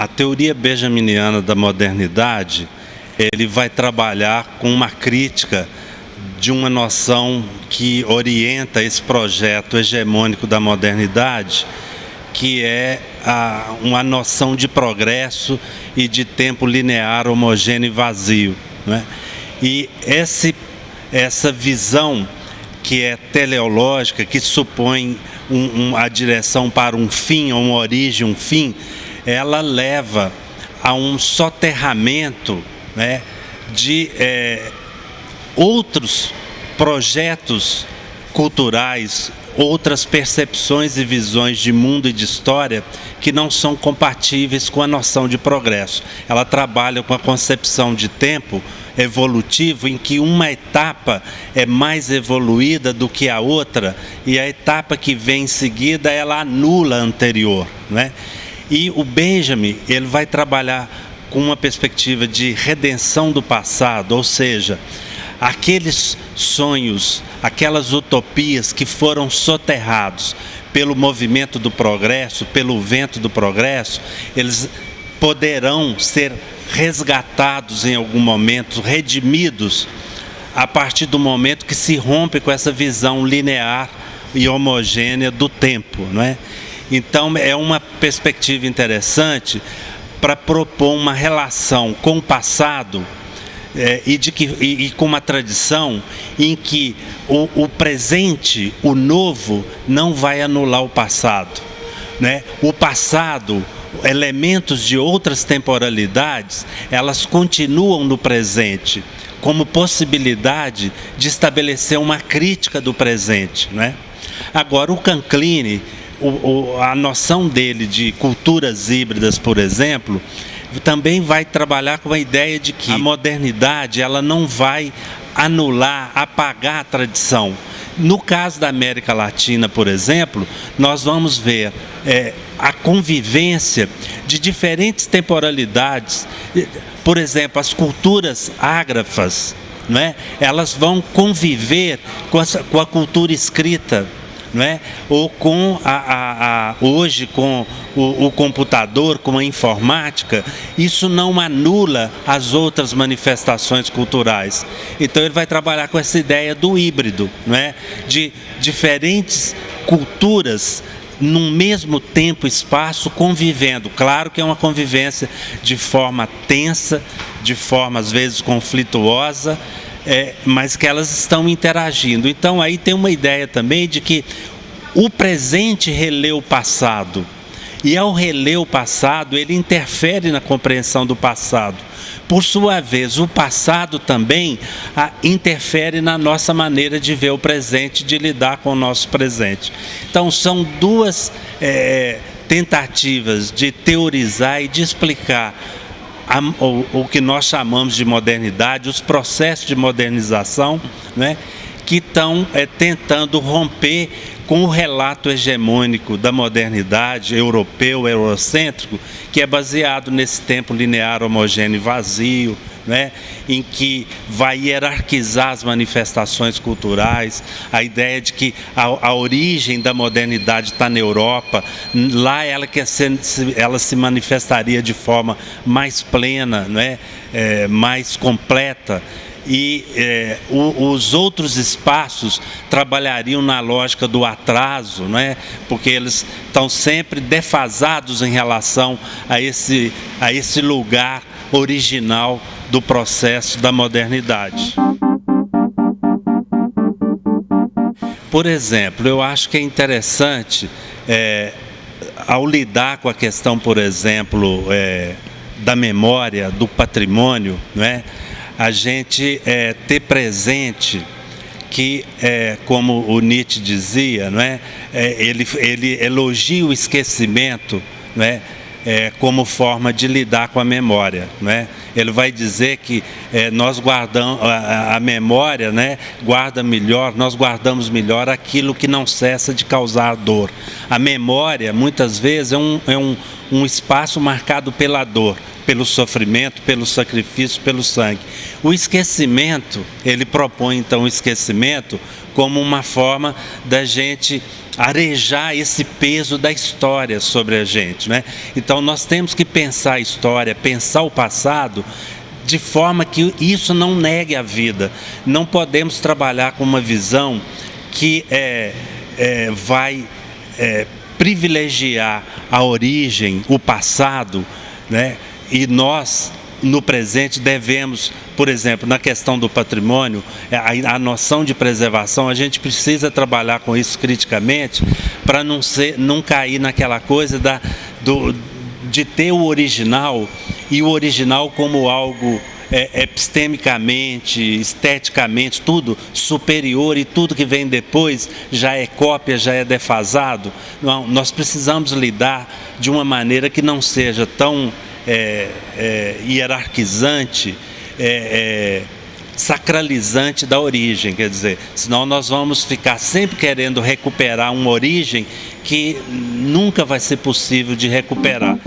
A teoria benjaminiana da modernidade, ele vai trabalhar com uma crítica de uma noção que orienta esse projeto hegemônico da modernidade, que é uma noção de progresso e de tempo linear, homogêneo e vazio, né? E essa visão que é teleológica, que supõe a direção para um fim, uma origem, um fim, ela leva a um soterramento, né, de outros projetos culturais, outras percepções e visões de mundo e de história que não são compatíveis com a noção de progresso. Ela trabalha com a concepção de tempo evolutivo em que uma etapa é mais evoluída do que a outra e a etapa que vem em seguida ela anula a anterior, né? E o Benjamin, ele vai trabalhar com uma perspectiva de redenção do passado, ou seja, aqueles sonhos, aquelas utopias que foram soterrados pelo movimento do progresso, pelo vento do progresso, eles poderão ser resgatados em algum momento, redimidos, a partir do momento que se rompe com essa visão linear e homogênea do tempo, não é? Então, é uma perspectiva interessante para propor uma relação com o passado e com uma tradição em que o presente, o novo, não vai anular o passado, né? O passado, elementos de outras temporalidades, elas continuam no presente, como possibilidade de estabelecer uma crítica do presente, né? Agora, o Canclini, a noção dele de culturas híbridas, por exemplo, também vai trabalhar com a ideia de que a modernidade ela não vai anular, apagar a tradição. No caso da América Latina, por exemplo, nós vamos ver a convivência de diferentes temporalidades. Por exemplo, as culturas ágrafas, não é? Elas vão conviver com a cultura escrita, não é? Ou com hoje com o computador, com a informática. Isso não anula as outras manifestações culturais. Então ele vai trabalhar com essa ideia do híbrido, não é? De diferentes culturas num mesmo tempo e espaço convivendo. Claro que é uma convivência de forma tensa, de forma às vezes conflituosa, mas que elas estão interagindo. Então aí tem uma ideia também de que o presente relê o passado, e ao reler o passado ele interfere na compreensão do passado. Por sua vez, o passado também interfere na nossa maneira de ver o presente, de lidar com o nosso presente. Então são duas tentativas de teorizar e de explicar o que nós chamamos de modernidade, os processos de modernização, né, que estão tentando romper com o relato hegemônico da modernidade, europeu, eurocêntrico, que é baseado nesse tempo linear, homogêneo e vazio, né, em que vai hierarquizar as manifestações culturais, a ideia de que a origem da modernidade está na Europa, lá ela se manifestaria de forma mais plena, né, mais completa. E os outros espaços trabalhariam na lógica do atraso, né? Porque eles estão sempre defasados em relação a esse lugar original do processo da modernidade. Por exemplo, eu acho que é interessante, ao lidar com a questão, por exemplo, da memória, do patrimônio, né? A gente ter presente que, como o Nietzsche dizia, não é? Ele elogia o esquecimento, não é? Como forma de lidar com a memória, não é? Ele vai dizer que nós guardamos a memória, né? Nós guardamos melhor aquilo que não cessa de causar dor. A memória, muitas vezes, é um espaço marcado pela dor, pelo sofrimento, pelo sacrifício, pelo sangue. O esquecimento, ele propõe então o esquecimento como uma forma da gente arejar esse peso da história sobre a gente, né? Então nós temos que pensar a história, pensar o passado, de forma que isso não negue a vida. Não podemos trabalhar com uma visão que vai privilegiar a origem, o passado, né? E nós, no presente, devemos, por exemplo, na questão do patrimônio, a noção de preservação, a gente precisa trabalhar com isso criticamente para não cair naquela coisa de ter o original, e o original como algo epistemicamente, esteticamente, tudo superior, e tudo que vem depois já é cópia, já é defasado. Não, nós precisamos lidar de uma maneira que não seja tão hierarquizante, sacralizante da origem, quer dizer, senão nós vamos ficar sempre querendo recuperar uma origem que nunca vai ser possível de recuperar.